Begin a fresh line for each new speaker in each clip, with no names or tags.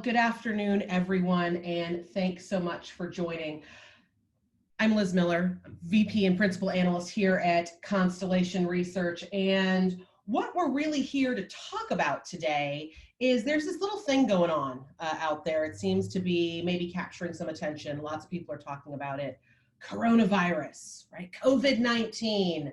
good afternoon, everyone, and thanks so much for joining. I'm Liz Miller, VP and Principal Analyst here at Constellation Research, and what we're really here to talk about today is there's this little thing going on out there. It seems to be maybe capturing some attention. Lots of people are talking about it. Coronavirus, right? COVID-19.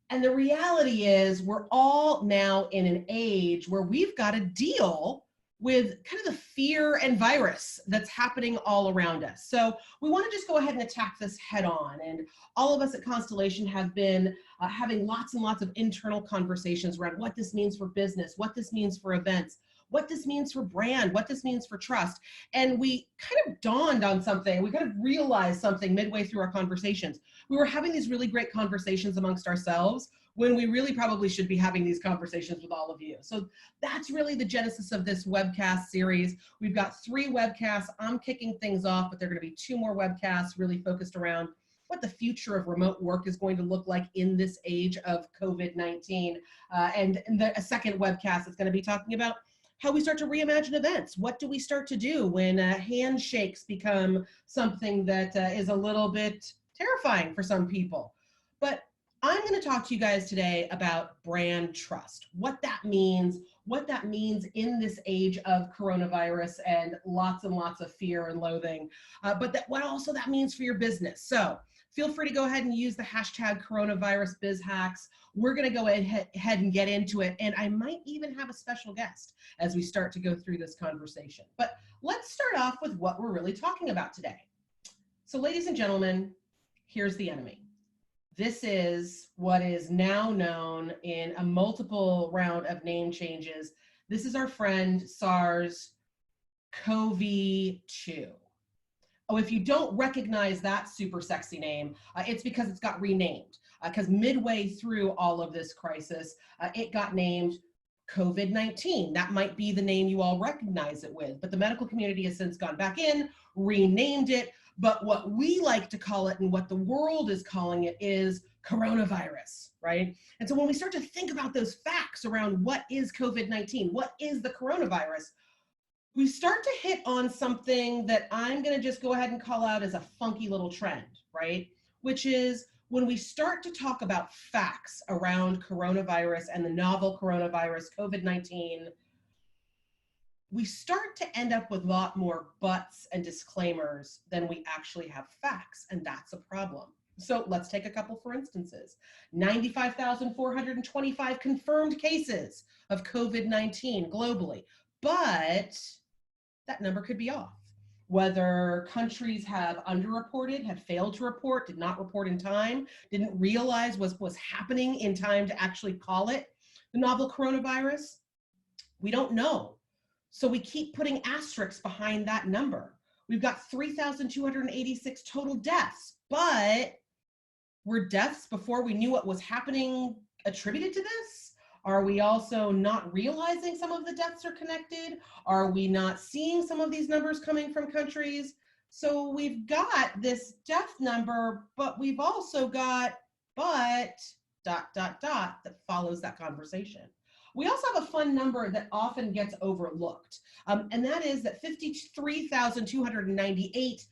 And the reality is we're all now in an age where we've got to deal with kind of the fear and virus that's happening all around us. So we want to just go ahead and attack this head on. And all of us at Constellation have been having lots and lots of internal conversations around what this means for business, what this means for events, what this means for brand, what this means for trust. And we kind of dawned on something. We kind of realized something midway through our conversations. We were having these really great conversations amongst ourselves when we really probably should be having these conversations with all of you. So that's really the genesis of this webcast series. We've got 3 webcasts. I'm kicking things off, but there are going to be 2 more webcasts really focused around what the future of remote work is going to look like in this age of COVID-19. And a second webcast is going to be talking about how we start to reimagine events. What do we start to do when handshakes become something that is a little bit terrifying for some people? But I'm going to talk to you guys today about brand trust, what that means in this age of coronavirus and lots of fear and loathing, but what also that means for your business. So feel free to go ahead and use the hashtag coronavirusbizhacks. We're going to go ahead and get into it, and I might even have a special guest as we start to go through this conversation. But let's start off with what we're really talking about today. So ladies and gentlemen, here's the enemy. This is what is now known in a multiple round of name changes. This is our friend SARS-CoV-2. Oh, if you don't recognize that super sexy name, it's because it's got renamed. Because midway through all of this crisis, it got named COVID-19. That might be the name you all recognize it with, but the medical community has since gone back in, renamed it. But what we like to call it and what the world is calling it is coronavirus, right? And so when we start to think about those facts around what is COVID-19, what is the coronavirus, we start to hit on something that I'm going to just go ahead and call out as a funky little trend, right? Which is when we start to talk about facts around coronavirus and the novel coronavirus, COVID-19, we start to end up with a lot more buts and disclaimers than we actually have facts, and that's a problem. So let's take a couple for instances. 95,425 confirmed cases of COVID-19 globally, but that number could be off. Whether countries have underreported, have failed to report, did not report in time, didn't realize what was happening in time to actually call it the novel coronavirus, we don't know. So we keep putting asterisks behind that number. We've got 3,286 total deaths, but were deaths before we knew what was happening attributed to this? Are we also not realizing some of the deaths are connected? Are we not seeing some of these numbers coming from countries? So we've got this death number, but we've also got that follows that conversation. We also have a fun number that often gets overlooked, and that is that 53,298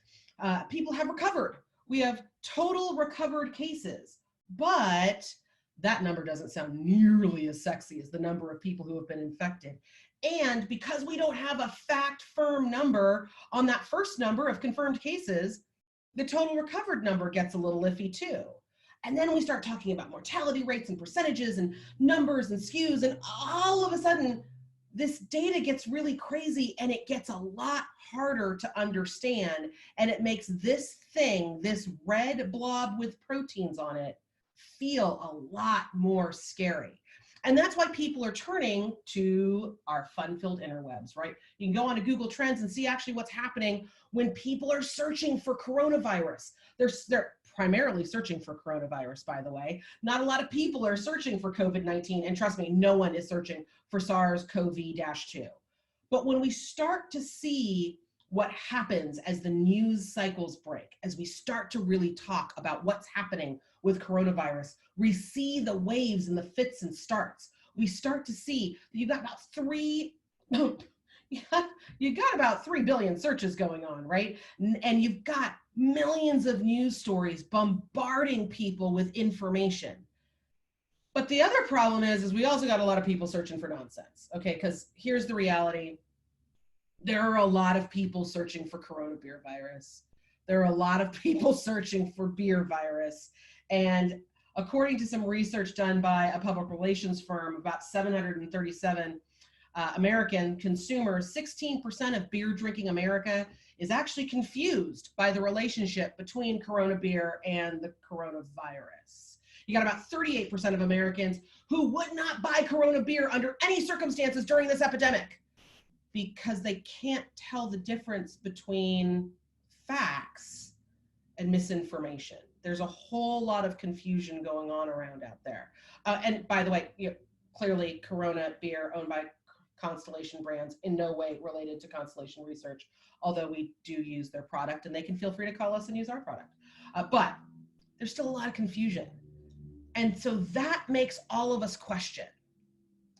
people have recovered. We have total recovered cases, but that number doesn't sound nearly as sexy as the number of people who have been infected. And because we don't have a firm number on that first number of confirmed cases, the total recovered number gets a little iffy too. And then we start talking about mortality rates and percentages and numbers and skews, and all of a sudden, this data gets really crazy and it gets a lot harder to understand, and it makes this thing, this red blob with proteins on it, feel a lot more scary. And that's why people are turning to our fun-filled interwebs, right? You can go on to Google Trends and see actually what's happening when people are searching for coronavirus. They're primarily searching for coronavirus, by the way. Not a lot of people are searching for COVID-19, and trust me, no one is searching for SARS-CoV-2. But when we start to see what happens as the news cycles break, as we start to really talk about what's happening with coronavirus, we see the waves and the fits and starts. We start to see that you've got about you got about 3 billion searches going on, right? And you've got millions of news stories bombarding people with information. But the other problem is we also got a lot of people searching for nonsense, okay? Because here's the reality. There are a lot of people searching for corona beer virus. There are a lot of people searching for beer virus. And according to some research done by a public relations firm, about 737 American consumers, 16% of beer drinking America is actually confused by the relationship between corona beer and the coronavirus. You got about 38% of Americans who would not buy corona beer under any circumstances during this epidemic because they can't tell the difference between facts and misinformation. There's a whole lot of confusion going on around out there. And by the way, clearly Corona beer owned by Constellation brands, in no way related to Constellation Research, although we do use their product and they can feel free to call us and use our product. But there's still a lot of confusion. And so that makes all of us question,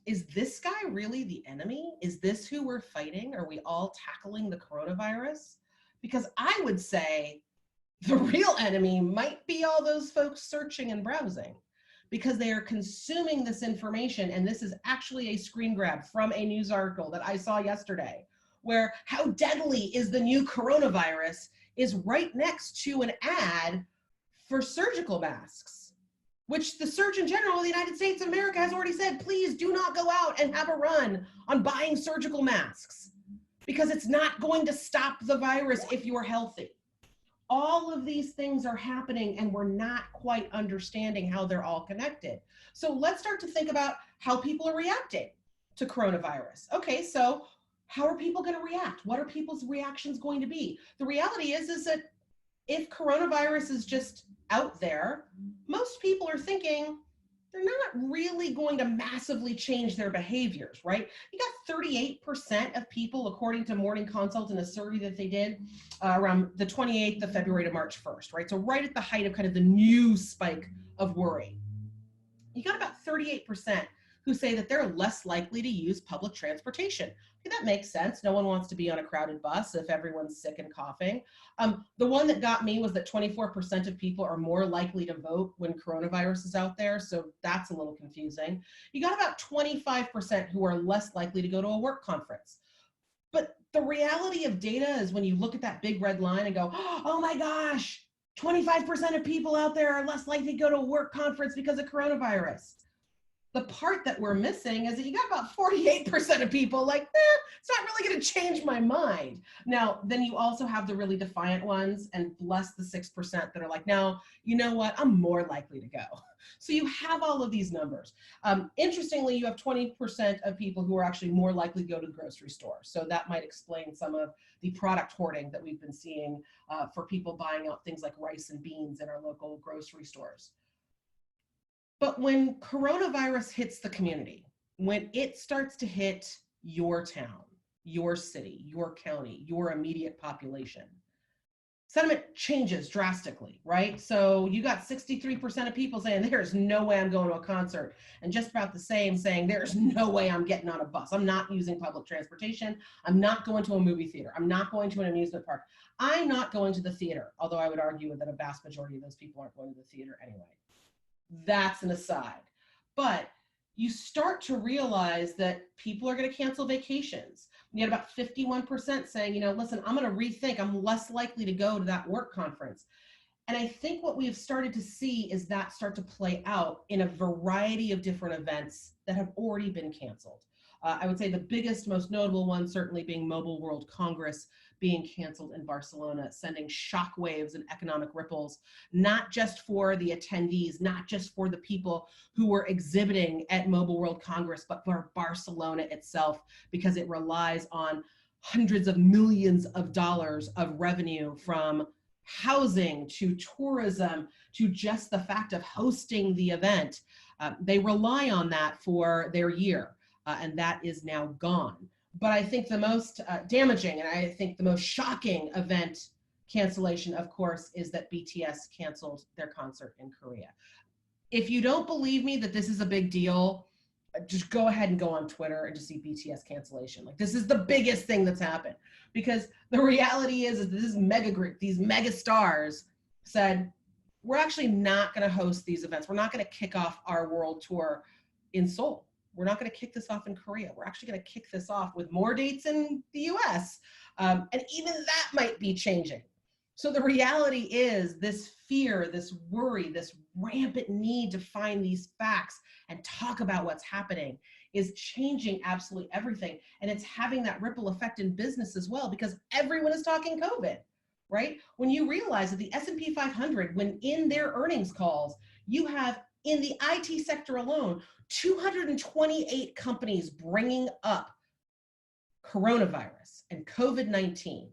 is this guy really the enemy? Is this who we're fighting? Are we all tackling the coronavirus? Because I would say the real enemy might be all those folks searching and browsing, because they are consuming this information. And this is actually a screen grab from a news article that I saw yesterday, where how deadly is the new coronavirus is right next to an ad for surgical masks, which the Surgeon General of the United States of America has already said, please do not go out and have a run on buying surgical masks, because it's not going to stop the virus if you're healthy. All of these things are happening and we're not quite understanding how they're all connected. So let's start to think about how people are reacting to coronavirus. Okay, so how are people going to react? What are people's reactions going to be? The reality is that if coronavirus is just out there, most people are thinking they're not really going to massively change their behaviors, right? You got 38% of people, according to Morning Consult in a survey that they did around the 28th of February to March 1st, right? So right at the height of kind of the new spike of worry. You got about 38% who say that they're less likely to use public transportation. Okay, that makes sense. No one wants to be on a crowded bus if everyone's sick and coughing. The one that got me was that 24% of people are more likely to vote when coronavirus is out there. So that's a little confusing. You got about 25% who are less likely to go to a work conference. But the reality of data is when you look at that big red line and go, oh my gosh, 25% of people out there are less likely to go to a work conference because of coronavirus. The part that we're missing is that you got about 48% of people like, it's not really going to change my mind. Now, then you also have the really defiant ones, and bless the 6% that are like, no, you know what, I'm more likely to go. So you have all of these numbers. Interestingly, you have 20% of people who are actually more likely to go to the grocery store. So that might explain some of the product hoarding that we've been seeing for people buying out things like rice and beans in our local grocery stores. But when coronavirus hits the community, when it starts to hit your town, your city, your county, your immediate population, sentiment changes drastically, right? So you got 63% of people saying there's no way I'm going to a concert, and just about the same saying there's no way I'm getting on a bus. I'm not using public transportation. I'm not going to a movie theater. I'm not going to an amusement park. I'm not going to the theater, although I would argue that a vast majority of those people aren't going to the theater anyway. That's an aside. But you start to realize that people are going to cancel vacations. You had about 51% saying, listen, I'm going to rethink. I'm less likely to go to that work conference. And I think what we have started to see is that start to play out in a variety of different events that have already been canceled. I would say the biggest, most notable one certainly being Mobile World Congress being canceled in Barcelona, sending shockwaves and economic ripples, not just for the attendees, not just for the people who were exhibiting at Mobile World Congress, but for Barcelona itself, because it relies on hundreds of millions of dollars of revenue from housing to tourism to just the fact of hosting the event. They rely on that for their year. And that is now gone. But I think the most damaging and I think the most shocking event cancellation, of course, is that BTS canceled their concert in Korea. If you don't believe me that this is a big deal, just go ahead and go on Twitter and just see BTS cancellation. Like, this is the biggest thing that's happened, because the reality is this mega group, these mega stars said, we're actually not going to host these events. We're not going to kick off our world tour in Seoul. We're not going to kick this off in Korea. We're actually going to kick this off with more dates in the US. And even that might be changing. So the reality is this fear, this worry, this rampant need to find these facts and talk about what's happening is changing absolutely everything. And it's having that ripple effect in business as well, because everyone is talking COVID, right? When you realize that the S&P 500, when in their earnings calls, you have in the IT sector alone, 228 companies bringing up coronavirus and COVID-19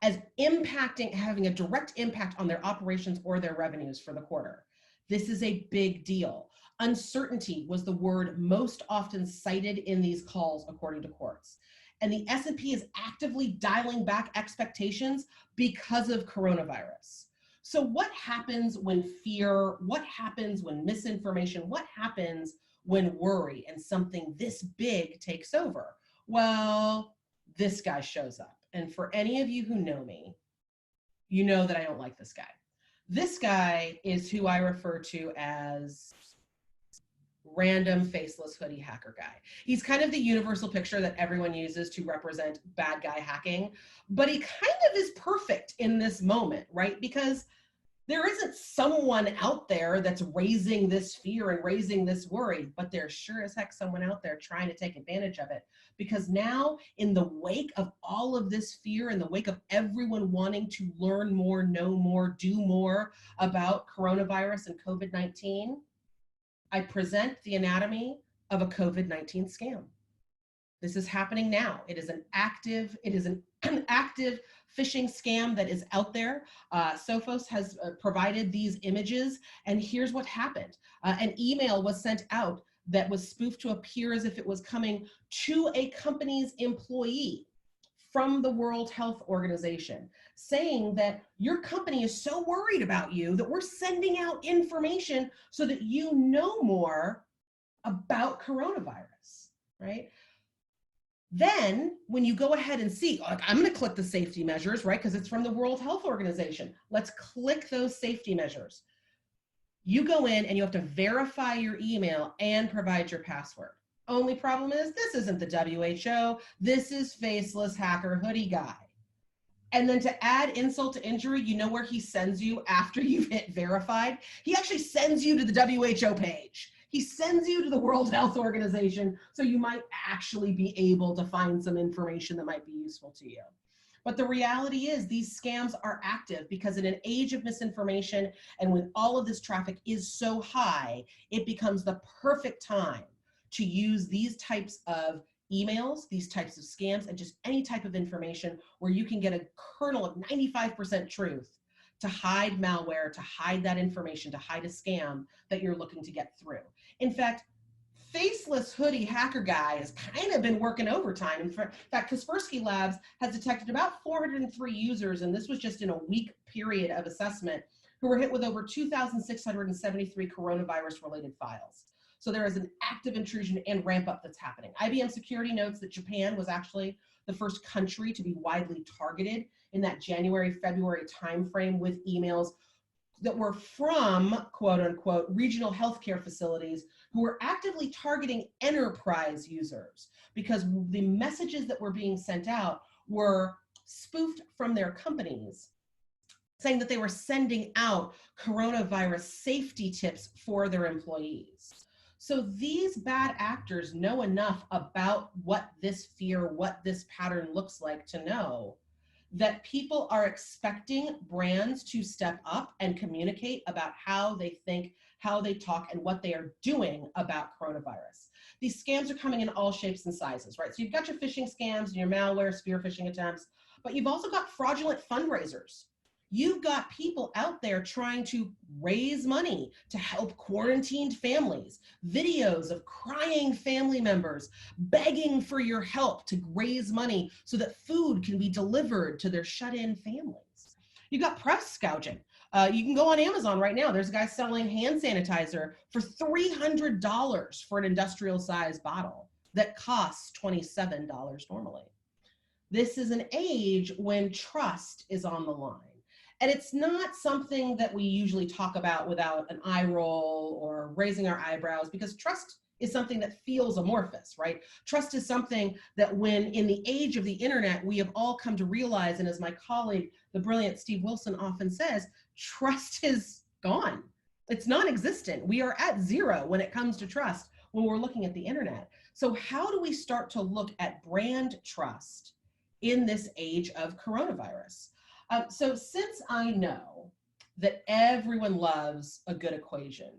as impacting, having a direct impact on their operations or their revenues for the quarter. This is a big deal. Uncertainty was the word most often cited in these calls, according to Quartz. And the S&P is actively dialing back expectations because of coronavirus. So what happens when fear, what happens when misinformation, what happens when worry and something this big takes over? Well, this guy shows up. And for any of you who know me, you know that I don't like this guy. This guy is who I refer to as random faceless hoodie hacker guy. He's kind of the universal picture that everyone uses to represent bad guy hacking, but he kind of is perfect in this moment, right? Because there isn't someone out there that's raising this fear and raising this worry, but there's sure as heck someone out there trying to take advantage of it. Because now, in the wake of all of this fear, in the wake of everyone wanting to learn more, know more, do more about coronavirus and COVID-19, I present the anatomy of a COVID-19 scam. This is happening now. It is an active phishing scam that is out there. Sophos has provided these images, and here's what happened. An email was sent out that was spoofed to appear as if it was coming to a company's employee from the World Health Organization, saying that your company is so worried about you that we're sending out information so that you know more about coronavirus, right? Then when you go ahead and see, like, I'm going to click the safety measures, right? Because it's from the World Health Organization. Let's click those safety measures. You go in and you have to verify your email and provide your password. Only problem is this isn't the WHO. This is faceless hacker hoodie guy. And then to add insult to injury, you know where he sends you after you've hit verified? He actually sends you to the WHO page. He sends you to the World Health Organization, so you might actually be able to find some information that might be useful to you. But the reality is these scams are active because in an age of misinformation and when all of this traffic is so high, it becomes the perfect time to use these types of emails, these types of scams, and just any type of information where you can get a kernel of 95% truth to hide malware, to hide that information, to hide a scam that you're looking to get through. In fact, faceless hoodie hacker guy has kind of been working overtime. In fact, Kaspersky Labs has detected about 403 users, and this was just in a week period of assessment, who were hit with over 2,673 coronavirus-related files. So there is an active intrusion and ramp up that's happening. IBM Security notes that Japan was actually the first country to be widely targeted in that January-February timeframe with emails that were from, quote unquote, regional healthcare facilities who were actively targeting enterprise users because the messages that were being sent out were spoofed from their companies, saying that they were sending out coronavirus safety tips for their employees. So these bad actors know enough about what this fear, what this pattern looks like to know that people are expecting brands to step up and communicate about how they think, how they talk, and what they are doing about coronavirus. These scams are coming in all shapes and sizes, right? So you've got your phishing scams and your malware, spear phishing attempts, but you've also got fraudulent fundraisers. You've got people out there trying to raise money to help quarantined families, videos of crying family members begging for your help to raise money so that food can be delivered to their shut-in families. You've got press gouging. You can go on Amazon right now. There's a guy selling hand sanitizer for $300 for an industrial size bottle that costs $27 normally. This is an age when trust is on the line. And it's not something that we usually talk about without an eye roll or raising our eyebrows, because trust is something that feels amorphous, right? Trust is something that when in the age of the internet, we have all come to realize, and as my colleague, the brilliant Steve Wilson often says, trust is gone. It's non-existent. We are at zero when it comes to trust when we're looking at the internet. So how do we start to look at brand trust in this age of coronavirus? So since I know that everyone loves a good equation,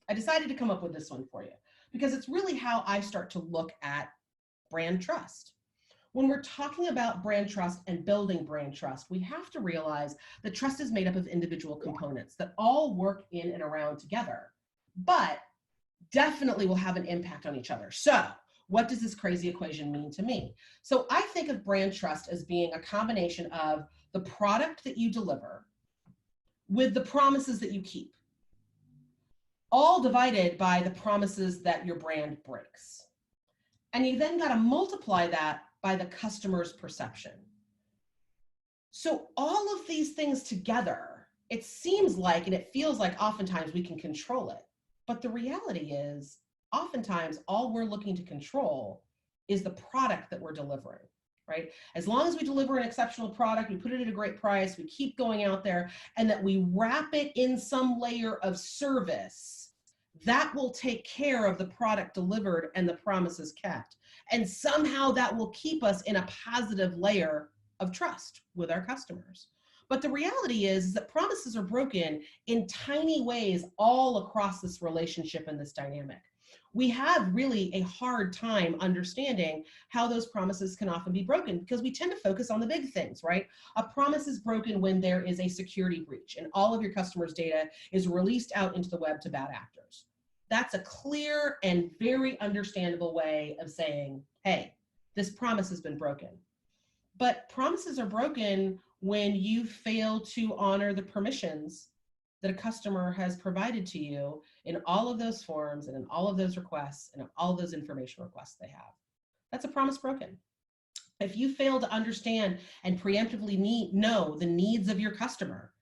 I decided to come up with this one for you, because it's really how I start to look at brand trust. When we're talking about brand trust and building brand trust, we have to realize that trust is made up of individual components that all work in and around together, but definitely will have an impact on each other. So what does this crazy equation mean to me? So I think of brand trust as being a combination of the product that you deliver with the promises that you keep, all divided by the promises that your brand breaks. And you then got to multiply that by the customer's perception. So all of these things together, it seems like, and it feels like oftentimes we can control it. But the reality is, oftentimes all we're looking to control is the product that we're delivering, right? As long as we deliver an exceptional product, we put it at a great price, we keep going out there, and that we wrap it in some layer of service, that will take care of the product delivered and the promises kept. And somehow that will keep us in a positive layer of trust with our customers. But the reality is that promises are broken in tiny ways all across this relationship and this dynamic. We have really a hard time understanding how those promises can often be broken, because we tend to focus on the big things, right? A promise is broken when there is a security breach and all of your customers' data is released out into the web to bad actors. That's a clear and very understandable way of saying, hey, this promise has been broken. But promises are broken when you fail to honor the permissions that a customer has provided to you in all of those forms and in all of those requests and in all of those information requests they have. That's a promise broken. If you fail to understand and preemptively know the needs of your customer,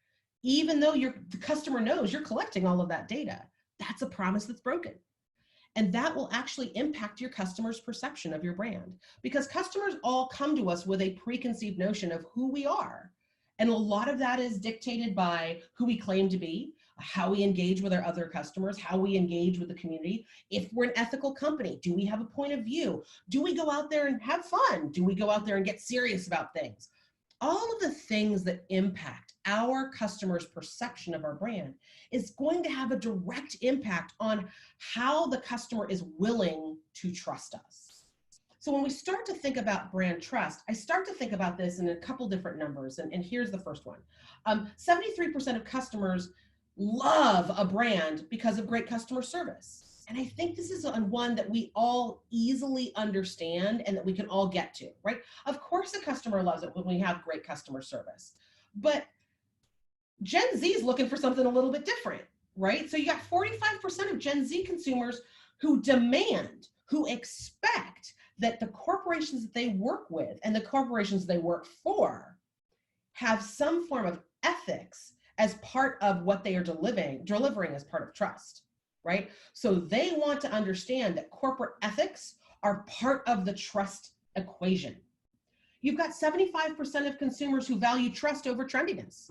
even though the customer knows you're collecting all of that data, that's a promise that's broken. And that will actually impact your customer's perception of your brand, because customers all come to us with a preconceived notion of who we are. And a lot of that is dictated by who we claim to be, how we engage with our other customers, how we engage with the community. If we're an ethical company, do we have a point of view? Do we go out there and have fun? Do we go out there and get serious about things? All of the things that impact our customers' perception of our brand is going to have a direct impact on how the customer is willing to trust us. So when we start to think about brand trust, I start to think about this in a couple different numbers, and here's the first one. 73% of customers love a brand because of great customer service. And I think this is one that we all easily understand and that we can all get to, right? Of course a customer loves it when we have great customer service, but Gen Z is looking for something a little bit different, right? So you got 45% of Gen Z consumers who demand, who expect that the corporations that they work with and the corporations they work for have some form of ethics as part of what they are delivering as part of trust, right? So they want to understand that corporate ethics are part of the trust equation. You've got 75% of consumers who value trust over trendiness,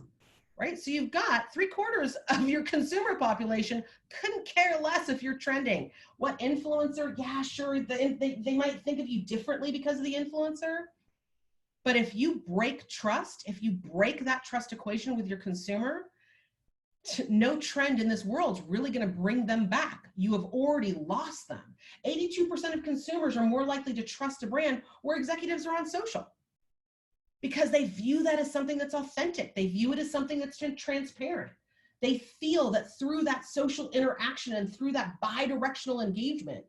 right? So you've got 3/4 of your consumer population couldn't care less if you're trending. What influencer? Yeah, sure, they might think of you differently because of the influencer. But if you break trust, if you break that trust equation with your consumer, no trend in this world is really going to bring them back. You have already lost them. 82% of consumers are more likely to trust a brand where executives are on social, because they view that as something that's authentic. They view it as something that's transparent. They feel that through that social interaction and through that bi-directional engagement,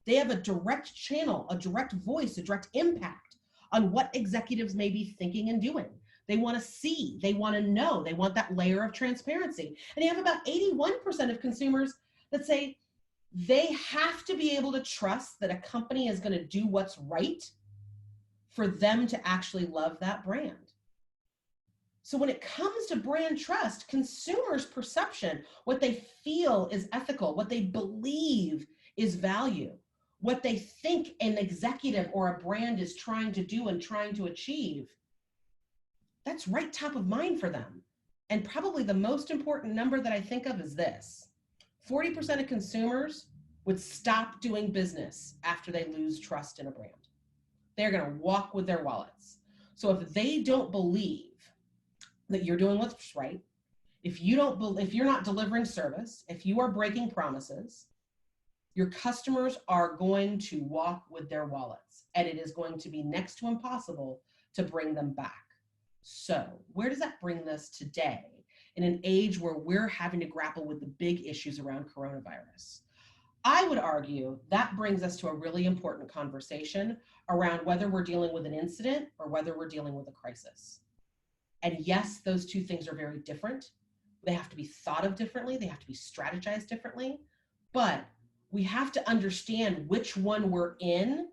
they have a direct channel, a direct voice, a direct impact on what executives may be thinking and doing. They want to see, they want to know, they want that layer of transparency. And you have about 81% of consumers that say they have to be able to trust that a company is going to do what's right for them to actually love that brand. So when it comes to brand trust, consumers' perception, what they feel is ethical, what they believe is value, what they think an executive or a brand is trying to do and trying to achieve, that's right top of mind for them. And probably the most important number that I think of is this: 40% of consumers would stop doing business after they lose trust in a brand. They're going to walk with their wallets. So if they don't believe that you're doing what's right, if you're not delivering service, if you are breaking promises, your customers are going to walk with their wallets, and it is going to be next to impossible to bring them back. So where does that bring us today in an age where we're having to grapple with the big issues around coronavirus? I would argue that brings us to a really important conversation around whether we're dealing with an incident or whether we're dealing with a crisis. And yes, those two things are very different. They have to be thought of differently. They have to be strategized differently. But we have to understand which one we're in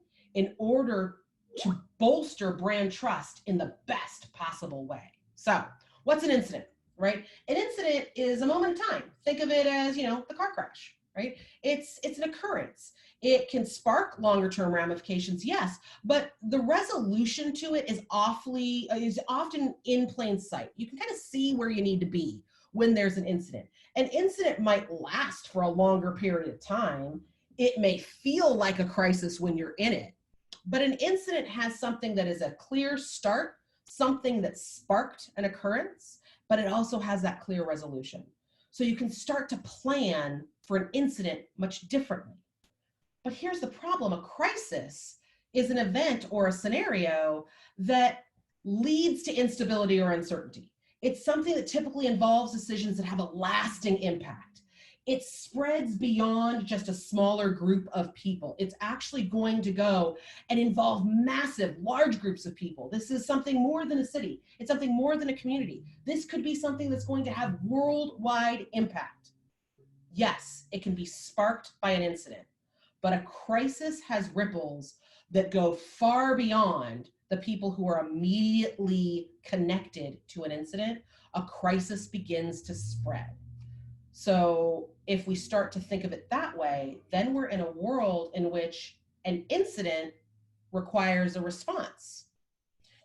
order to bolster brand trust in the best possible way. So what's an incident, right? An incident is a moment in time. Think of it as, the car crash, right? It's an occurrence. It can spark longer term ramifications, yes, but the resolution to it is often in plain sight. You can kind of see where you need to be when there's an incident. An incident might last for a longer period of time. It may feel like a crisis when you're in it, but an incident has something that is a clear start, something that sparked an occurrence, but it also has that clear resolution. So you can start to plan for an incident much differently. But here's the problem: a crisis is an event or a scenario that leads to instability or uncertainty. It's something that typically involves decisions that have a lasting impact. It spreads beyond just a smaller group of people. It's actually going to go and involve massive, large groups of people. This is something more than a city. It's something more than a community. This could be something that's going to have worldwide impact. Yes, it can be sparked by an incident, but a crisis has ripples that go far beyond the people who are immediately connected to an incident. A crisis begins to spread. So if we start to think of it that way, then we're in a world in which an incident requires a response.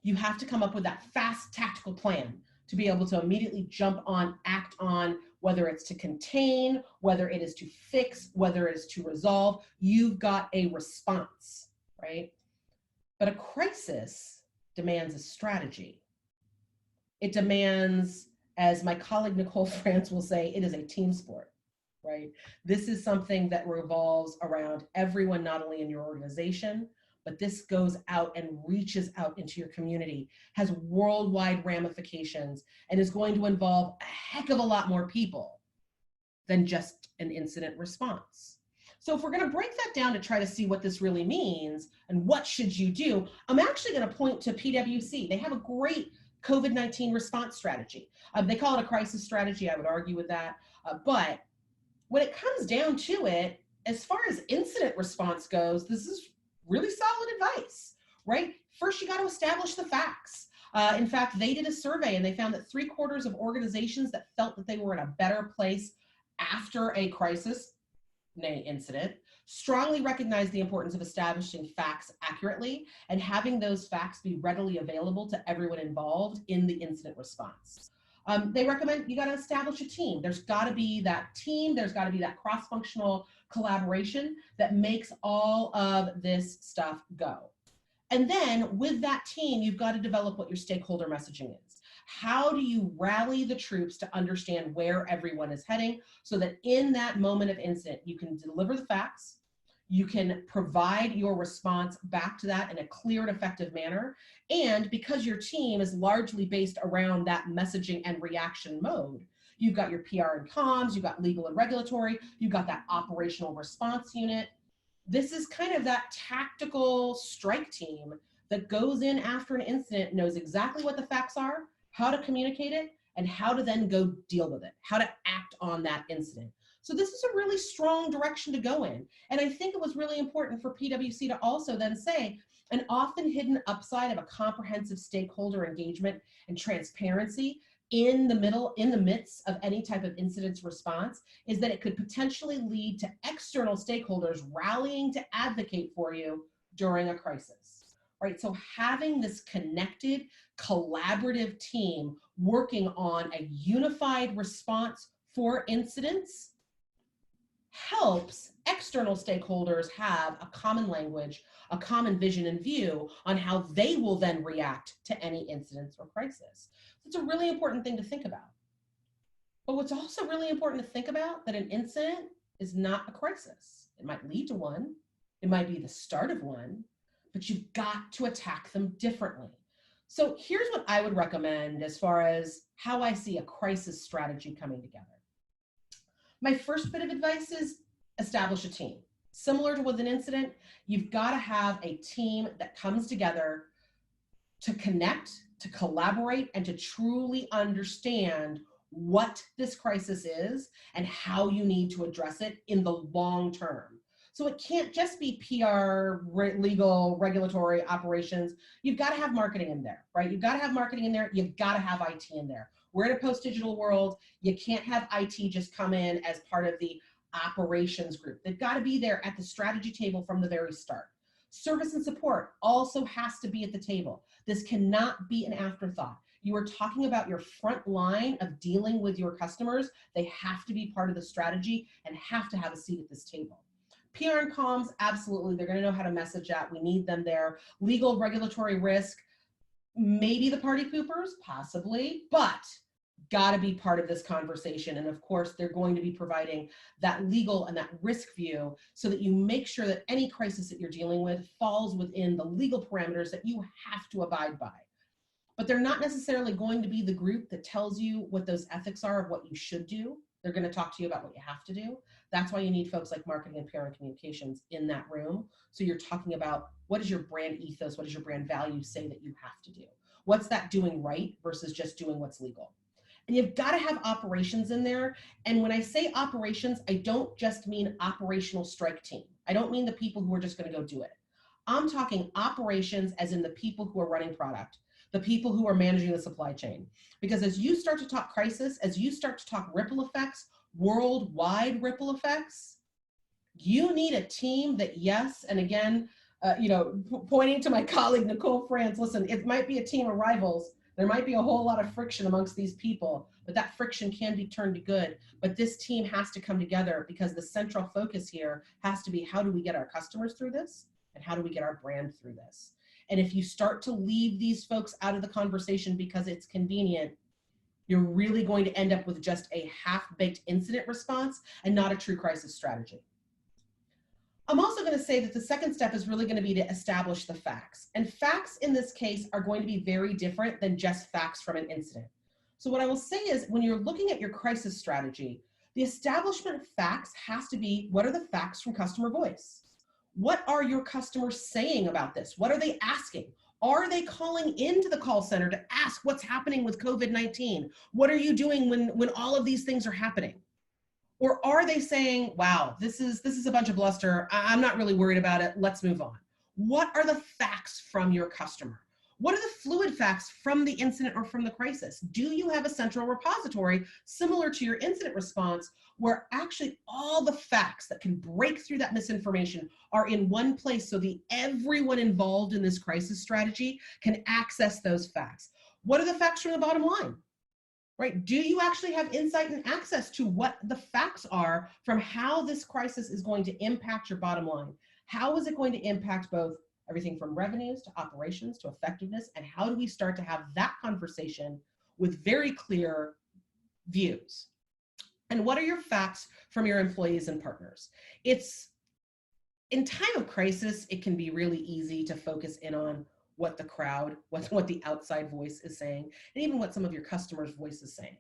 You have to come up with that fast tactical plan to be able to immediately jump on, act on, whether it's to contain, whether it is to fix, whether it is to resolve. You've got a response, right? But a crisis demands a strategy. It demands, as my colleague Nicole France will say, it is a team sport, right? This is something that revolves around everyone, not only in your organization, but this goes out and reaches out into your community, has worldwide ramifications, and is going to involve a heck of a lot more people than just an incident response. So if we're going to break that down to try to see what this really means and what should you do, I'm actually going to point to PwC. They have a great COVID-19 response strategy. They call it a crisis strategy. I would argue with that. But when it comes down to it, as far as incident response goes, this is really solid advice, right? First, you got to establish the facts. In fact, they did a survey and they found that 3/4 of organizations that felt that they were in a better place after a crisis, nay, incident, strongly recognized the importance of establishing facts accurately and having those facts be readily available to everyone involved in the incident response. They recommend you got to establish a team. There's got to be that team. There's got to be that cross-functional collaboration that makes all of this stuff go. And then with that team, you've got to develop what your stakeholder messaging is. How do you rally the troops to understand where everyone is heading so that in that moment of incident, you can deliver the facts, you can provide your response back to that in a clear and effective manner. And because your team is largely based around that messaging and reaction mode, you've got your PR and comms, you've got legal and regulatory, you've got that operational response unit. This is kind of that tactical strike team that goes in after an incident, knows exactly what the facts are, how to communicate it, and how to then go deal with it, how to act on that incident. So this is a really strong direction to go in. And I think it was really important for PwC to also then say an often hidden upside of a comprehensive stakeholder engagement and transparency in the midst of any type of incident response is that it could potentially lead to external stakeholders rallying to advocate for you during a crisis, right? So having this connected, collaborative team working on a unified response for incidents helps external stakeholders have a common language, a common vision and view on how they will then react to any incidents or crisis. It's a really important thing to think about. But what's also really important to think about that an incident is not a crisis. It might lead to one, it might be the start of one, but you've got to attack them differently. So here's what I would recommend as far as how I see a crisis strategy coming together. My first bit of advice is establish a team. Similar to with an incident, you've got to have a team that comes together to connect, to collaborate, and to truly understand what this crisis is and how you need to address it in the long term. So it can't just be PR, legal, regulatory, operations. You've got to have marketing in there, right? You've got to have marketing in there. You've got to have IT in there. We're in a post-digital world. You can't have IT just come in as part of the operations group. They've got to be there at the strategy table from the very start. Service and support also has to be at the table. This cannot be an afterthought. You are talking about your front line of dealing with your customers. They have to be part of the strategy and have to have a seat at this table. PR and comms, absolutely. They're going to know how to message that. We need them there. Legal, regulatory risk, maybe the party poopers, possibly, but got to be part of this conversation. And of course, they're going to be providing that legal and that risk view so that you make sure that any crisis that you're dealing with falls within the legal parameters that you have to abide by. But they're not necessarily going to be the group that tells you what those ethics are of what you should do. They're going to talk to you about what you have to do. That's why you need folks like marketing and PR and communications in that room. So you're talking about what is your brand ethos, what does your brand value say that you have to do? What's that doing right versus just doing what's legal? And you've got to have operations in there. And when I say operations, I don't just mean operational strike team. I don't mean the people who are just going to go do it. I'm talking operations as in the people who are running product, the people who are managing the supply chain. Because as you start to talk crisis, as you start to talk ripple effects, worldwide ripple effects, you need a team that, yes, and again, pointing to my colleague, Nicole France, listen, it might be a team of rivals. There might be a whole lot of friction amongst these people, but that friction can be turned to good. But this team has to come together because the central focus here has to be how do we get our customers through this and how do we get our brand through this? And if you start to leave these folks out of the conversation because it's convenient, you're really going to end up with just a half-baked incident response and not a true crisis strategy. I'm also going to say that the second step is really going to be to establish the facts. And facts in this case are going to be very different than just facts from an incident. So what I will say is when you're looking at your crisis strategy, the establishment of facts has to be, what are the facts from customer voice? What are your customers saying about this? What are they asking? Are they calling into the call center to ask what's happening with COVID-19? What are you doing when all of these things are happening? Or are they saying, wow, this is a bunch of bluster. I'm not really worried about it. Let's move on. What are the facts from your customer? What are the fluid facts from the incident or from the crisis? Do you have a central repository similar to your incident response where actually all the facts that can break through that misinformation are in one place so that everyone involved in this crisis strategy can access those facts? What are the facts from the bottom line? Right? Do you actually have insight and access to what the facts are from how this crisis is going to impact your bottom line? How is it going to impact both everything from revenues to operations to effectiveness? And how do we start to have that conversation with very clear views? And what are your facts from your employees and partners? It's in time of crisis, it can be really easy to focus in on what the crowd, what the outside voice is saying, and even what some of your customers' voice is saying.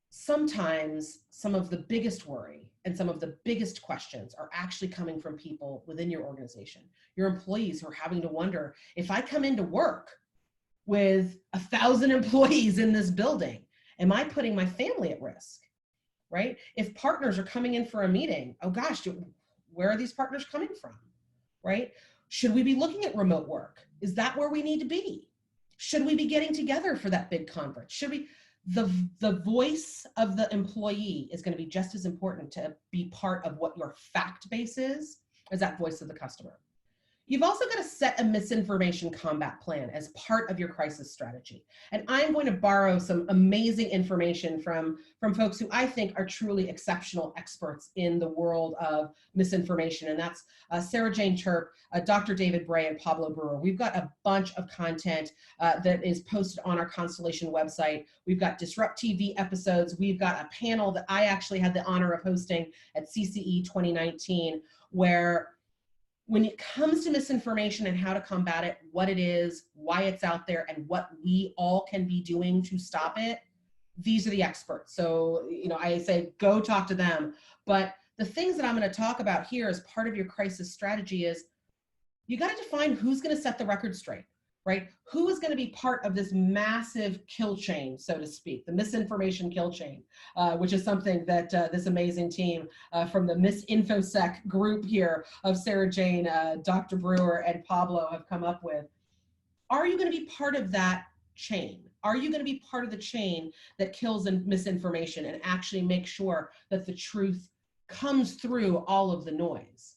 Sometimes some of the biggest worry and some of the biggest questions are actually coming from people within your organization, your employees who are having to wonder, if I come into work, with 1,000 employees in this building? Am I putting my family at risk, right? If partners are coming in for a meeting, oh gosh, where are these partners coming from, right? Should we be looking at remote work? Is that where we need to be? Should we be getting together for that big conference? Should we? The voice of the employee is going to be just as important to be part of what your fact base is as that voice of the customer. You've also got to set a misinformation combat plan as part of your crisis strategy. And I'm going to borrow some amazing information from folks who I think are truly exceptional experts in the world of misinformation. And that's Sarah Jane Terp, Dr. David Bray, and Pablo Brewer. We've got a bunch of content that is posted on our Constellation website. We've got Disrupt TV episodes. We've got a panel that I actually had the honor of hosting at CCE 2019, where when it comes to misinformation and how to combat it, what it is, why it's out there, and what we all can be doing to stop it, these are the experts. So, I say, go talk to them. But the things that I'm going to talk about here as part of your crisis strategy is you got to define who's going to set the record straight, right? Who is going to be part of this massive kill chain, so to speak, the misinformation kill chain, which is something that this amazing team from the Misinfosec group here of Sarah Jane, Dr. Brewer, and Pablo have come up with. Are you going to be part of that chain? Are you going to be part of the chain that kills misinformation and actually make sure that the truth comes through all of the noise?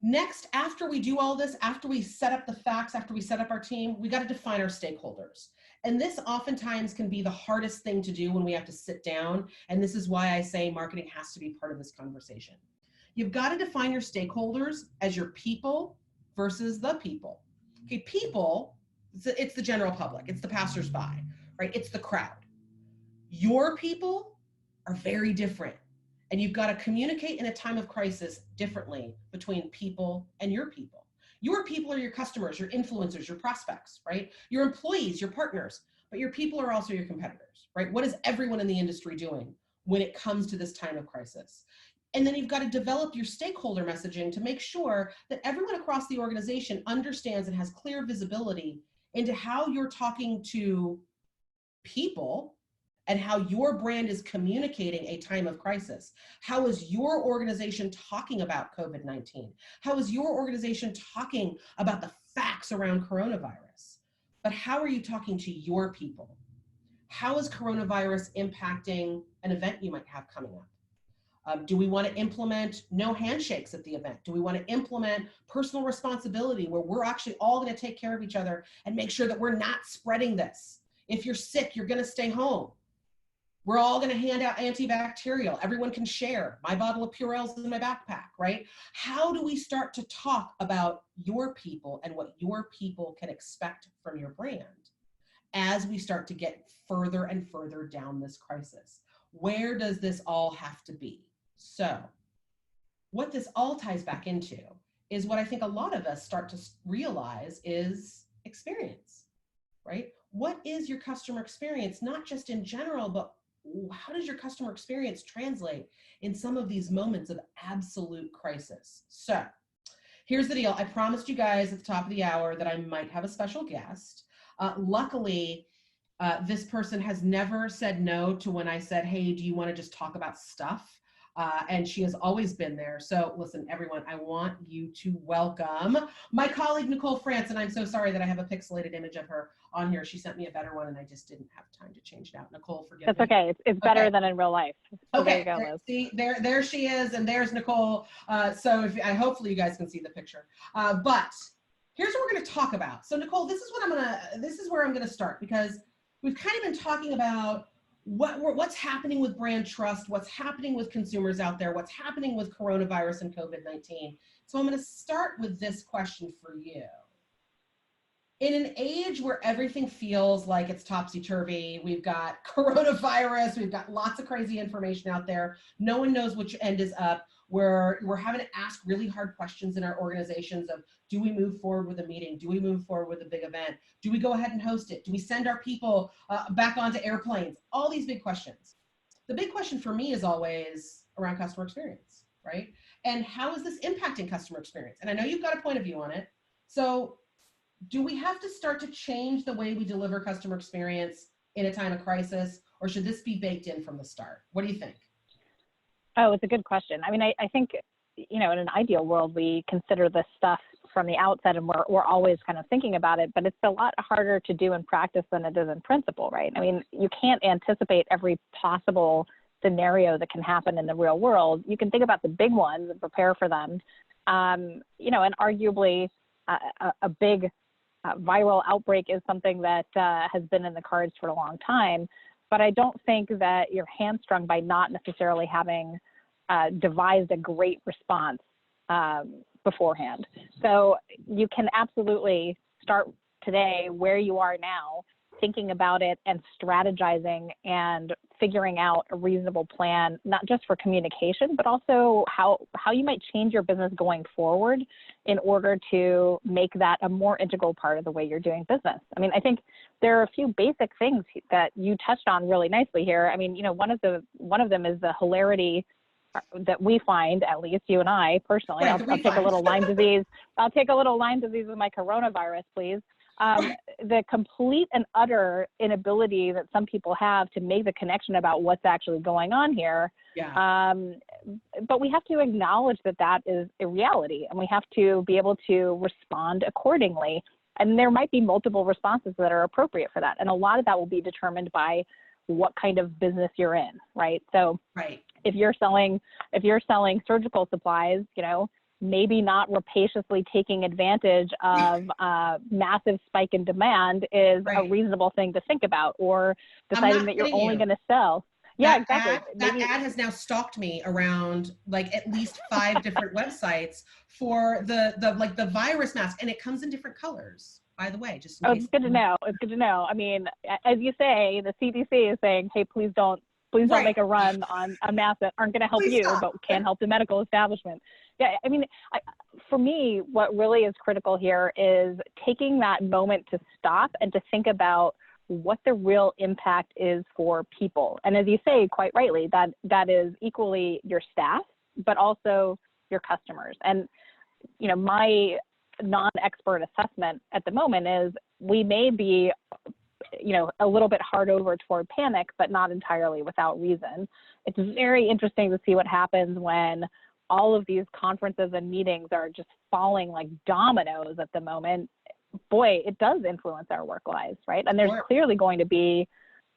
Next, after we do all this, after we set up the facts, after we set up our team, we got to define our stakeholders. And this oftentimes can be the hardest thing to do when we have to sit down. And this is why I say marketing has to be part of this conversation. You've got to define your stakeholders as your people versus the people. Okay, people, it's the general public, it's the passersby, right? It's the crowd. Your people are very different. And you've got to communicate in a time of crisis differently between people and your people. Your people are your customers, your influencers, your prospects, right? Your employees, your partners, but your people are also your competitors, right? What is everyone in the industry doing when it comes to this time of crisis? And then you've got to develop your stakeholder messaging to make sure that everyone across the organization understands and has clear visibility into how you're talking to people and how your brand is communicating a time of crisis. How is your organization talking about COVID-19? How is your organization talking about the facts around coronavirus? But how are you talking to your people? How is coronavirus impacting an event you might have coming up? Do we want to implement no handshakes at the event? Do we want to implement personal responsibility where we're actually all going to take care of each other and make sure that we're not spreading this? If you're sick, you're going to stay home. We're all going to hand out antibacterial. Everyone can share. My bottle of Purell's in my backpack, right? How do we start to talk about your people and what your people can expect from your brand as we start to get further and further down this crisis? Where does this all have to be? So what this all ties back into is what I think a lot of us start to realize is experience, right? What is your customer experience, not just in general, but how does your customer experience translate in some of these moments of absolute crisis? So here's the deal. I promised you guys at the top of the hour that I might have a special guest. Luckily, this person has never said no to when I said, hey, do you want to just talk about stuff? And she has always been there. So listen, everyone, I want you to welcome my colleague, Nicole France. And I'm so sorry that I have a pixelated image of her on here. She sent me a better one and I just didn't have time to change it out. Nicole, forgive me.
That's okay. It's better than in real life. So
okay,
there you go, Liz.
See, there she is, and there's Nicole. So hopefully you guys can see the picture. But here's what we're going to talk about. So Nicole, this is where I'm going to start, because we've kind of been talking about what's happening with brand trust, what's happening with consumers out there, what's happening with coronavirus and COVID-19. So I'm going to start with this question for you. In an age where everything feels like it's topsy-turvy, we've got coronavirus, we've got lots of crazy information out there, no one knows which end is up, we're having to ask really hard questions in our organizations of, do we move forward with a meeting? Do we move forward with a big event? Do we go ahead and host it? Do we send our people back onto airplanes? All these big questions. The big question for me is always around customer experience, right? And how is this impacting customer experience? And I know you've got a point of view on it. So do we have to start to change the way we deliver customer experience in a time of crisis, or should this be baked in from the start? What do you think?
Oh, it's a good question. I mean, I think, in an ideal world, we consider this stuff from the outset and we're always kind of thinking about it, but it's a lot harder to do in practice than it is in principle, right? I mean, you can't anticipate every possible scenario that can happen in the real world. You can think about the big ones and prepare for them. And arguably a big viral outbreak is something that has been in the cards for a long time. But I don't think that you're hamstrung by not necessarily having devised a great response beforehand. So you can absolutely start today where you are now, thinking about it and strategizing and figuring out a reasonable plan, not just for communication, but also how you might change your business going forward in order to make that a more integral part of the way you're doing business. I mean, I think there are a few basic things that you touched on really nicely here. I mean, one of them is the hilarity that we find, at least you and I personally.
Right,
I'll take a little Lyme disease. I'll take a little Lyme disease with my coronavirus, please. The complete and utter inability that some people have to make the connection about what's actually going on here.
Yeah.
But we have to acknowledge that is a reality, and we have to be able to respond accordingly. And there might be multiple responses that are appropriate for that. And a lot of that will be determined by what kind of business you're in, right? So
right.
If you're selling surgical supplies, maybe not rapaciously taking advantage of massive spike in demand is a reasonable thing to think about, or deciding that you're only going to sell. Yeah, exactly.
That ad has now stalked me around like at least 5 different websites for the virus mask, and it comes in different colors, by the way. Just
it's good to know. It's good to know. I mean, as you say, the CDC is saying, hey, please don't make a run on a mask that aren't going to help you, but can help the medical establishment. Yeah, I mean, for me, what really is critical here is taking that moment to stop and to think about what the real impact is for people. And as you say, quite rightly, that is equally your staff, but also your customers. And, my non-expert assessment at the moment is we may be a little bit hard over toward panic, but not entirely without reason. It's very interesting to see what happens when all of these conferences and meetings are just falling like dominoes at the moment. Boy, it does influence our work lives, right? And there's clearly going to be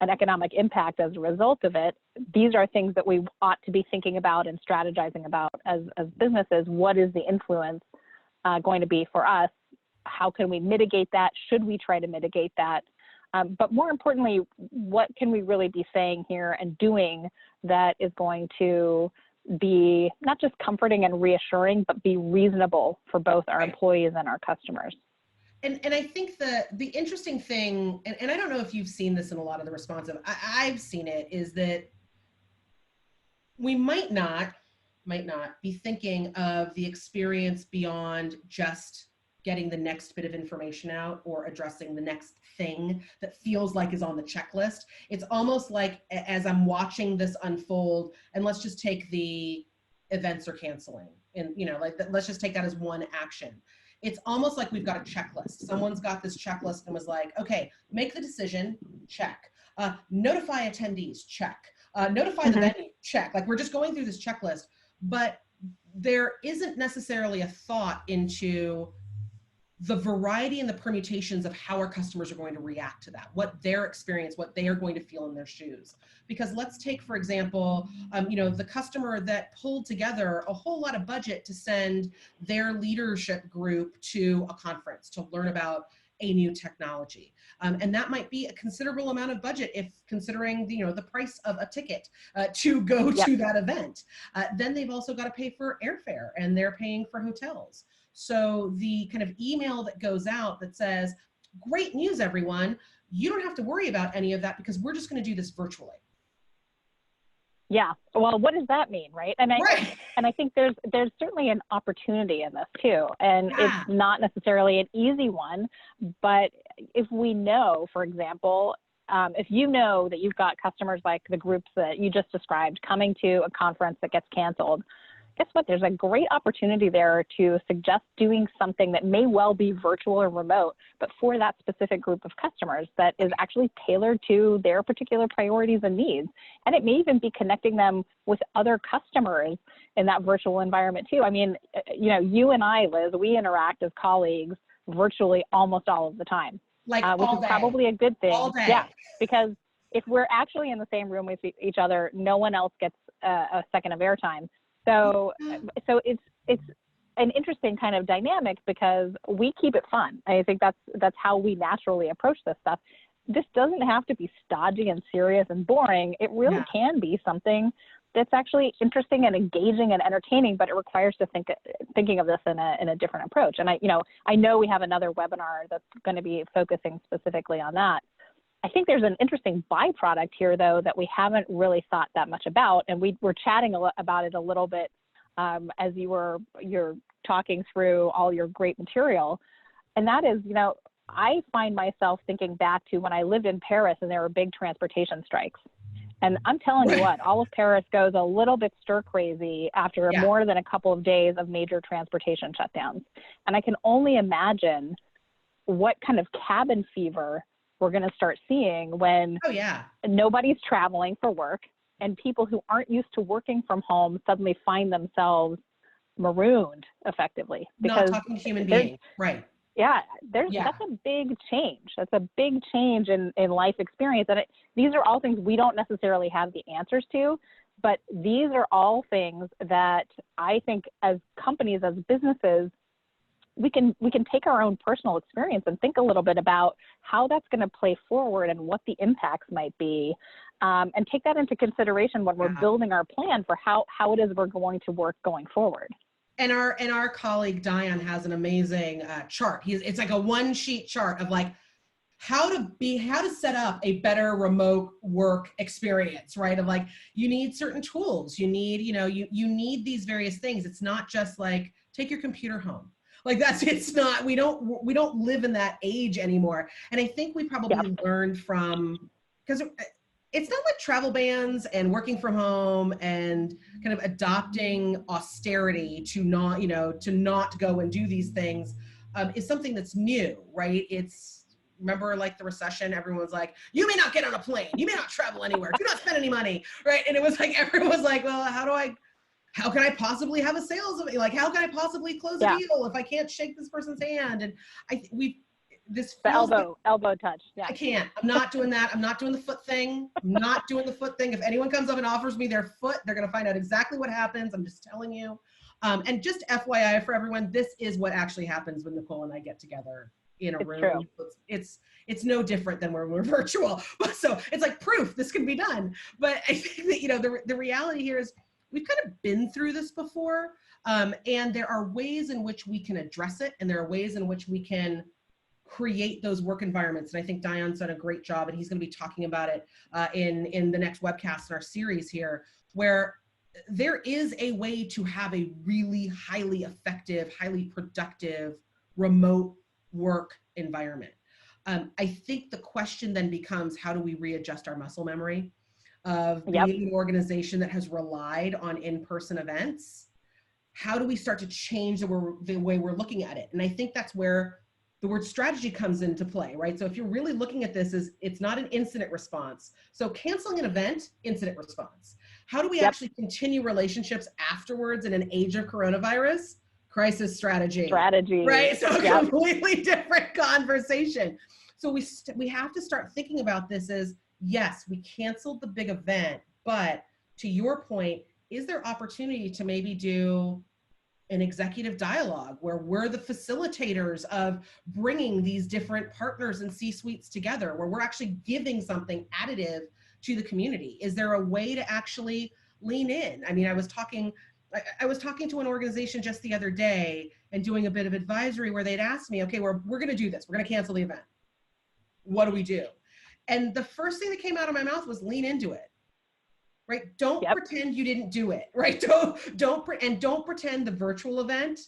an economic impact as a result of it. These are things that we ought to be thinking about and strategizing about as businesses. What is the influence going to be for us? How can we mitigate that? Should we try to mitigate that? But more importantly, what can we really be saying here and doing that is going to be not just comforting and reassuring, but be reasonable for both our employees and our customers?
And I think the interesting thing, and I don't know if you've seen this in a lot of the responsive, I've seen it, is that we might not be thinking of the experience beyond just getting the next bit of information out or addressing the next thing that feels like is on the checklist. It's almost like as I'm watching this unfold, and let's just take the events are canceling, and let's just take that as one action. It's almost like we've got a checklist. Someone's got this checklist and was like, okay, make the decision, check. Notify attendees, check. Notify the venue, check. Like, we're just going through this checklist, but there isn't necessarily a thought into the variety and the permutations of how our customers are going to react to that, what their experience, what they are going to feel in their shoes. Because let's take, for example, the customer that pulled together a whole lot of budget to send their leadership group to a conference to learn about a new technology. And that might be a considerable amount of budget if considering the price of a ticket to go to that event. Then they've also got to pay for airfare, and they're paying for hotels. So the kind of email that goes out that says, great news, everyone, you don't have to worry about any of that because we're just going to do this virtually.
Yeah. Well, what does that mean, right? And I think there's certainly an opportunity in this too. And it's not necessarily an easy one, but if we know, for example, if you know that you've got customers like the groups that you just described coming to a conference that gets canceled, guess what? There's a great opportunity there to suggest doing something that may well be virtual or remote, but for that specific group of customers that is actually tailored to their particular priorities and needs. And it may even be connecting them with other customers in that virtual environment too. I mean, you know, you and I, Liz, we interact as colleagues virtually almost all of the time,
Like
which is probably a good thing.
All day.
Yeah, because if we're actually in the same room with each other, no one else gets a second of airtime. So it's an interesting kind of dynamic because we keep it fun. I think that's how we naturally approach this stuff. This doesn't have to be stodgy and serious and boring. It really can be something that's actually interesting and engaging and entertaining, but it requires to thinking of this in a different approach. And I know we have another webinar that's going to be focusing specifically on that. I think there's an interesting byproduct here, though, that we haven't really thought that much about, and we were chatting about it a little bit as you're talking through all your great material, and that is, you know, I find myself thinking back to when I lived in Paris and there were big transportation strikes, and I'm telling you what, all of Paris goes a little bit stir crazy after more than a couple of days of major transportation shutdowns, and I can only imagine what kind of cabin fever we're going to start seeing when nobody's traveling for work and people who aren't used to working from home suddenly find themselves marooned effectively. Because
not talking to human beings, right?
Yeah, that's a big change. That's a big change in life experience. And these are all things we don't necessarily have the answers to, but these are all things that I think as companies, as businesses, we can take our own personal experience and think a little bit about how that's going to play forward and what the impacts might be, and take that into consideration when we're building our plan for how it is we're going to work going forward.
And our colleague Diane has an amazing chart. It's like a one-sheet chart of like how to set up a better remote work experience, right? Of like, you need certain tools, you need, you need these various things. It's not just like take your computer home. Like it's not, we don't live in that age anymore. And I think we probably learned from, because it's not like travel bans and working from home and kind of adopting austerity to not go and do these things is something that's new, right? Remember like the recession, everyone's like, you may not get on a plane, you may not travel anywhere, do not spend any money, right? And it was like, everyone was like, well, how can I possibly have a sales, like, how can I possibly close a deal if I can't shake this person's hand? And this
elbow touch. Yeah.
I can't. I'm not doing that. I'm not doing the foot thing. I'm not doing the foot thing. If anyone comes up and offers me their foot, they're going to find out exactly what happens. I'm just telling you. And just FYI for everyone, this is what actually happens when Nicole and I get together in a room.
True.
It's no different than when we're virtual. So it's like proof this can be done. But I think that, the reality here is we've kind of been through this before. And there are ways in which we can address it. And there are ways in which we can create those work environments. And I think Diane's done a great job, and he's going to be talking about it in the next webcast in our series here, where there is a way to have a really highly effective, highly productive remote work environment. I think the question then becomes, how do we readjust our muscle memory of being an organization that has relied on in-person events? How do we start to change the way we're looking at it? And I think that's where the word strategy comes into play, right? So if you're really looking at this as it's not an incident response. So canceling an event, incident response. How do we actually continue relationships afterwards in an age of coronavirus? Crisis strategy. Right? So a completely different conversation. So we have to start thinking about this as, yes, we canceled the big event, but to your point, is there opportunity to maybe do an executive dialogue where we're the facilitators of bringing these different partners and C-suites together, where we're actually giving something additive to the community? Is there a way to actually lean in? I mean, I was talking to an organization just the other day and doing a bit of advisory where they'd asked me, okay, we're going to do this. We're going to cancel the event. What do we do? And the first thing that came out of my mouth was lean into it. Right? Don't pretend you didn't do it. Right? Don't pretend the virtual event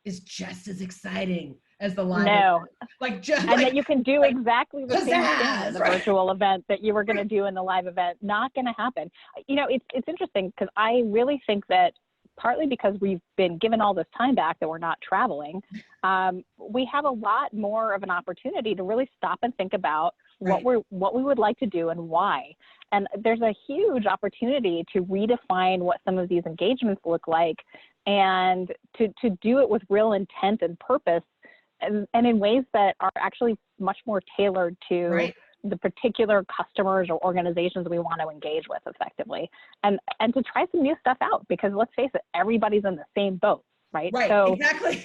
is just as exciting as the live event.
That you can do exactly the same thing in the virtual event that you were going to do in the live event. Not going to happen. It's interesting because I really think that partly because we've been given all this time back that we're not traveling, we have a lot more of an opportunity to really stop and think about what we would like to do and why. And there's a huge opportunity to redefine what some of these engagements look like, and to do it with real intent and purpose, and in ways that are actually much more tailored to the particular customers or organizations we want to engage with effectively, and to try some new stuff out, because let's face it, everybody's in the same boat, right? So
exactly.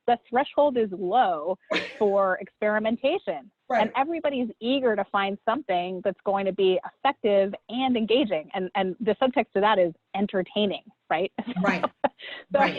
The threshold is low for experimentation, and everybody's eager to find something that's going to be effective and engaging, and the subtext to that is entertaining, right? So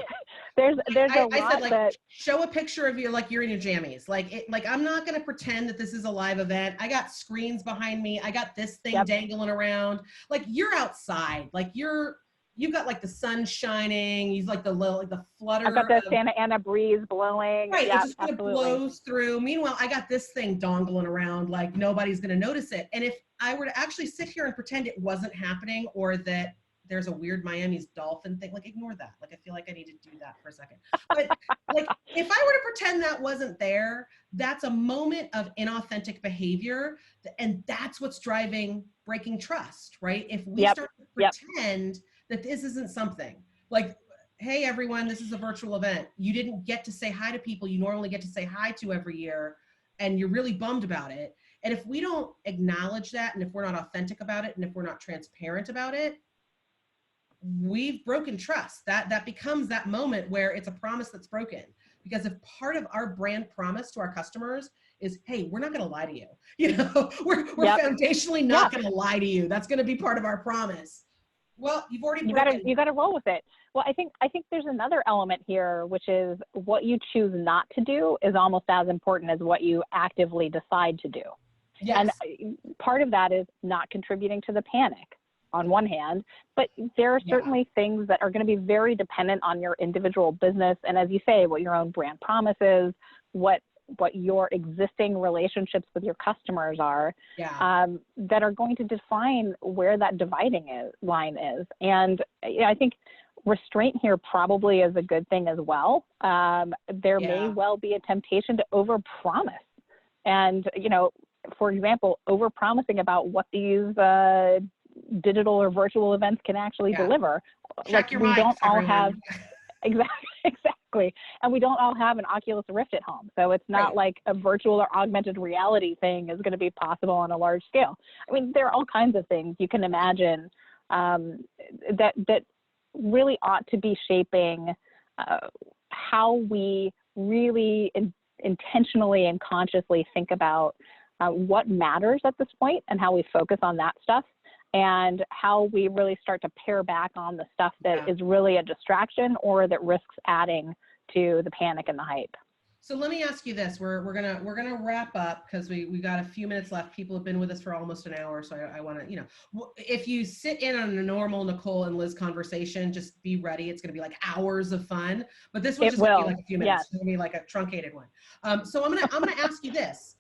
there's a lot. I said, that
show a picture of you like you're in your jammies. Like I'm not going to pretend that this is a live event. I got screens behind me. I got this thing dangling around. Like you're outside. Like you've got like the sun shining. You've like the flutter.
I've got the Santa Ana breeze blowing.
It just kind of blows through. Meanwhile, I got this thing dongling around like nobody's going to notice it. And if I were to actually sit here and pretend it wasn't happening, or that there's a weird Miami's dolphin thing, like ignore that. Like I feel like I need to do that for a second. But like if I were to pretend that wasn't there, that's a moment of inauthentic behavior, and that's what's driving breaking trust, right? If we start to pretend that this isn't something like, hey everyone, this is a virtual event. You didn't get to say hi to people you normally get to say hi to every year, and you're really bummed about it. And if we don't acknowledge that, and if we're not authentic about it, and if we're not transparent about it, we've broken trust. That becomes that moment where it's a promise that's broken. Because if part of our brand promise to our customers is, hey, we're not going to lie to you. We're foundationally not going to lie to you. That's going to be part of our promise. Well, you've already
you got to roll with it. Well, I think there's another element here, which is what you choose not to do is almost as important as what you actively decide to do.
Yes.
And part of that is not contributing to the panic on one hand, but there are certainly things that are going to be very dependent on your individual business. And as you say, what your own brand promise is, what your existing relationships with your customers are, that are going to define where that dividing line is. And I think restraint here probably is a good thing as well. There may well be a temptation to overpromise. And, for example, overpromising about what these digital or virtual events can actually deliver.
Check your mics,
don't all
everyone.
have exactly. And we don't all have an Oculus Rift at home. So it's not like a virtual or augmented reality thing is going to be possible on a large scale. I mean, there are all kinds of things you can imagine that really ought to be shaping how we really intentionally and consciously think about what matters at this point, and how we focus on that stuff, and how we really start to pare back on the stuff that is really a distraction or that risks adding to the panic and the hype.
So let me ask you this: we're gonna wrap up because we got a few minutes left. People have been with us for almost an hour, so I want to, if you sit in on a normal Nicole and Liz conversation, just be ready. It's gonna be like hours of fun, but this one's just gonna be like a few minutes. It's gonna be like a truncated one. So I'm gonna ask you this.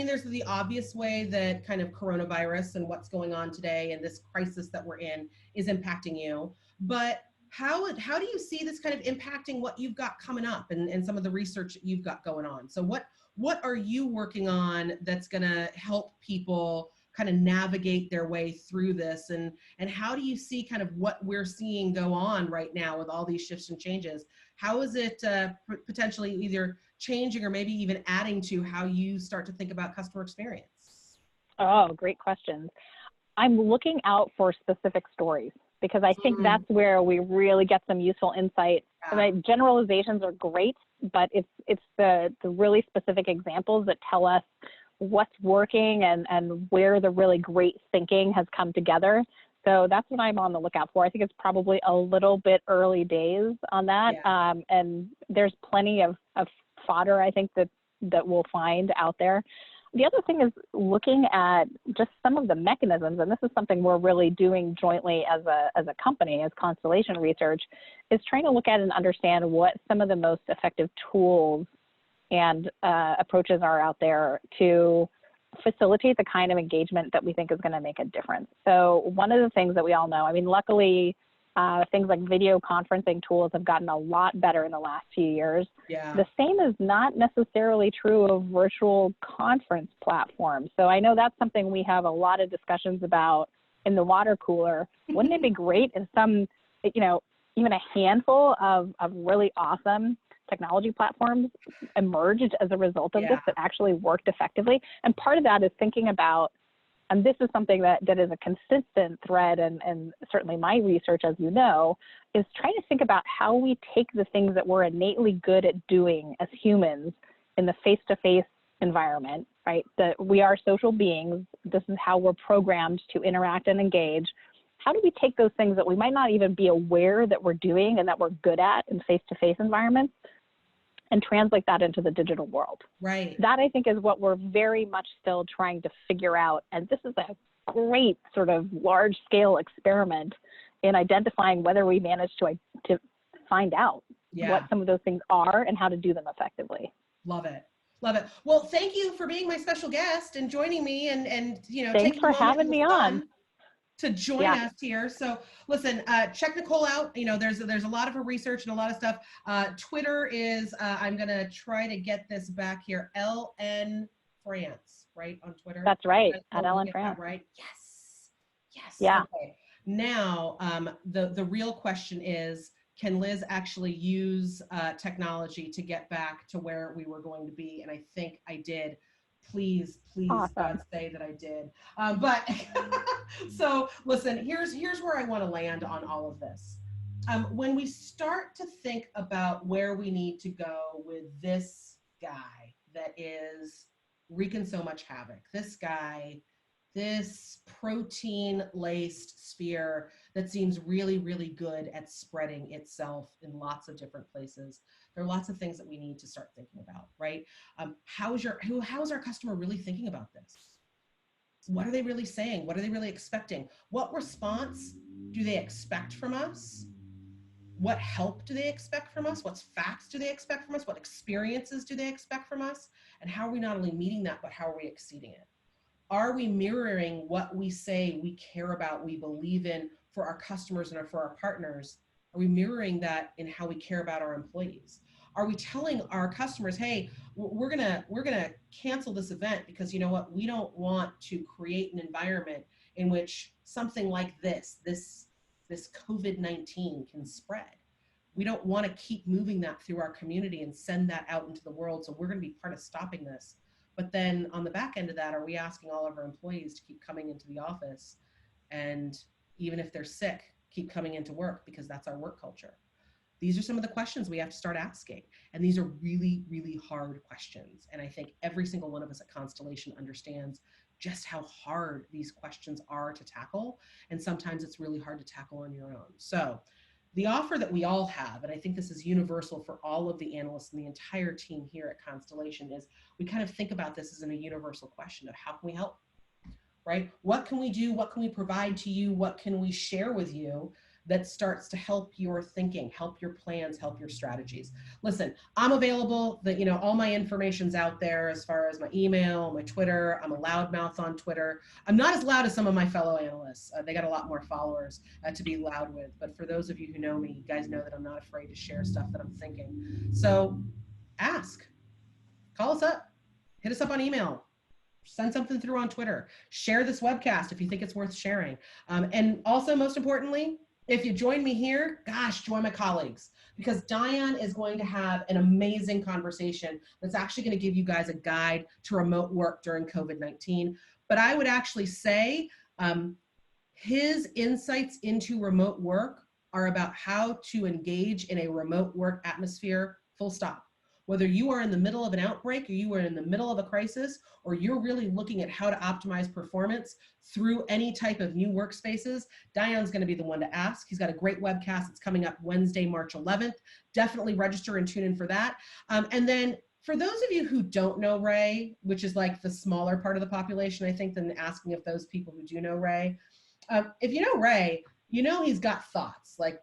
There's the obvious way that kind of coronavirus and what's going on today and this crisis that we're in is impacting you, but how do you see this kind of impacting what you've got coming up and some of the research that you've got going on? So what are you working on that's going to help people kind of navigate their way through this, and how do you see kind of what we're seeing go on right now with all these shifts and changes? How is it potentially either changing or maybe even adding to how you start to think about customer experience?
Oh, great questions. I'm looking out for specific stories, because I think that's where we really get some useful insight. Generalizations are great, but it's the really specific examples that tell us what's working and where the really great thinking has come together. So that's what I'm on the lookout for. I think it's probably a little bit early days on that. And there's plenty of fodder, I think, that we'll find out there. The other thing is looking at just some of the mechanisms, and this is something we're really doing jointly as a company, as Constellation Research, is trying to look at and understand what some of the most effective tools and approaches are out there to facilitate the kind of engagement that we think is going to make a difference. So one of the things that we all know, I mean, luckily, things like video conferencing tools have gotten a lot better in the last few years.
Yeah.
The same is not necessarily true of virtual conference platforms. So I know that's something we have a lot of discussions about in the water cooler. Wouldn't it be great if some, you know, even a handful of really awesome technology platforms emerged as a result of this that actually worked effectively? And part of that is thinking about, and this is something that is a consistent thread, and certainly my research, as you know, is trying to think about how we take the things that we're innately good at doing as humans in the face-to-face environment, right? That we are social beings. This is how we're programmed to interact and engage. How do we take those things that we might not even be aware that we're doing and that we're good at in face-to-face environments and translate that into the digital world?
Right.
That, I think, is what we're very much still trying to figure out. And this is a great sort of large-scale experiment in identifying whether we manage to find out what some of those things are and how to do them effectively.
Love it. Love it. Well, thank you for being my special guest and joining me and you know,
thanks for having me on
to join us here. So listen, check Nicole out. You know, there's a lot of her research and a lot of stuff. Twitter is, I'm going to try to get this back here, LN France, right, on Twitter?
That's right, at LN France.
Right? Yes. Yes.
Yeah.
Okay. Now, the real question is, can Liz actually use technology to get back to where we were going to be? And I think I did. Please,
awesome.
God, say that I did. But so listen, here's where I want to land on all of this. When we start to think about where we need to go with this guy that is wreaking so much havoc, this protein-laced sphere that seems really, really good at spreading itself in lots of different places. There are lots of things that we need to start thinking about, right? How's our customer really thinking about this? What are they really saying? What are they really expecting? What response do they expect from us? What help do they expect from us? What facts do they expect from us? What experiences do they expect from us? And how are we not only meeting that, but how are we exceeding it? Are we mirroring what we say we care about, we believe in for our customers and for our partners? Are we mirroring that in how we care about our employees? Are we telling our customers, hey, we're gonna cancel this event because you know what, we don't want to create an environment in which something like this COVID-19 can spread. We don't want to keep moving that through our community and send that out into the world. So we're going to be part of stopping this. But then on the back end of that, are we asking all of our employees to keep coming into the office and even if they're sick, keep coming into work because that's our work culture? These are some of the questions we have to start asking. And these are really, really hard questions. And I think every single one of us at Constellation understands just how hard these questions are to tackle. And sometimes it's really hard to tackle on your own. So the offer that we all have, and I think this is universal for all of the analysts and the entire team here at Constellation, is we kind of think about this as in a universal question of how can we help, right? What can we do? What can we provide to you? What can we share with you that starts to help your thinking, help your plans, help your strategies? Listen, I'm available. All my information's out there as far as my email, my Twitter. I'm a loudmouth on Twitter. I'm not as loud as some of my fellow analysts. They got a lot more followers to be loud with. But for those of you who know me, you guys know that I'm not afraid to share stuff that I'm thinking. So ask, call us up, hit us up on email, send something through on Twitter, share this webcast if you think it's worth sharing. And also, most importantly, if you join me here, gosh, join my colleagues, because Diane is going to have an amazing conversation that's actually going to give you guys a guide to remote work during COVID-19. But I would actually say his insights into remote work are about how to engage in a remote work atmosphere, full stop. Whether you are in the middle of an outbreak or you are in the middle of a crisis, or you're really looking at how to optimize performance through any type of new workspaces, Diane's going to be the one to ask. He's got a great webcast. It's coming up Wednesday, March 11th. Definitely register and tune in for that. And then for those of you who don't know Ray, which is like the smaller part of the population, I think, than asking if those people who do know Ray, if you know Ray, you know he's got thoughts, like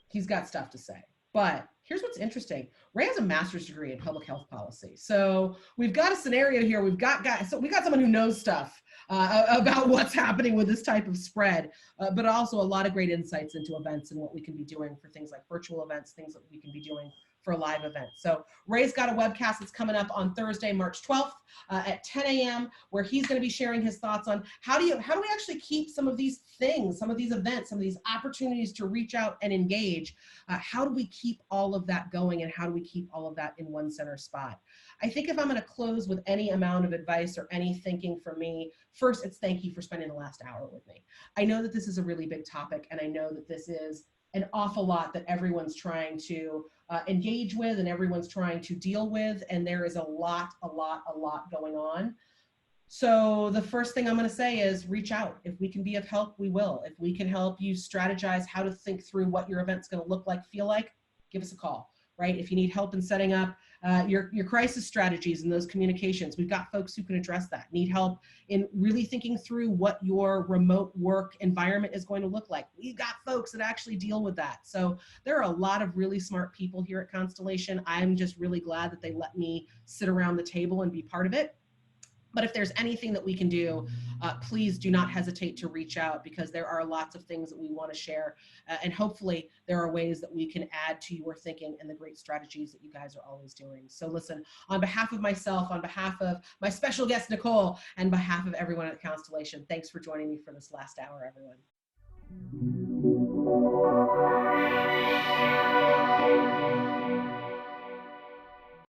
he's got stuff to say. But here's what's interesting. Ray has a master's degree in public health policy. So we've got a scenario here. We've got guys, so we got someone who knows stuff about what's happening with this type of spread, but also a lot of great insights into events and what we can be doing for things like virtual events, things that we can be doing for a live event. So Ray's got a webcast that's coming up on Thursday, March 12th at 10 a.m. where he's going to be sharing his thoughts on how do we actually keep some of these things, some of these events, some of these opportunities to reach out and engage. How do we keep all of that going, and how do we keep all of that in one center spot? I think if I'm going to close with any amount of advice or any thinking from me, first, it's thank you for spending the last hour with me. I know that this is a really big topic, and I know that this is an awful lot that everyone's trying to engage with and everyone's trying to deal with, and there is a lot going on. So the first thing I'm going to say is reach out. If we can be of help, we will. If we can help you strategize how to think through what your event's going to look like, feel like, give us a call, right? If you need help in setting up your crisis strategies and those communications, we've got folks who can address that. Need help in really thinking through what your remote work environment is going to look like. We've got folks that actually deal with that. So there are a lot of really smart people here at Constellation. I'm just really glad that they let me sit around the table and be part of it. But if there's anything that we can do, please do not hesitate to reach out, because there are lots of things that we want to share. And hopefully there are ways that we can add to your thinking and the great strategies that you guys are always doing. So listen, on behalf of myself, on behalf of my special guest, Nicole, and behalf of everyone at Constellation, thanks for joining me for this last hour, everyone.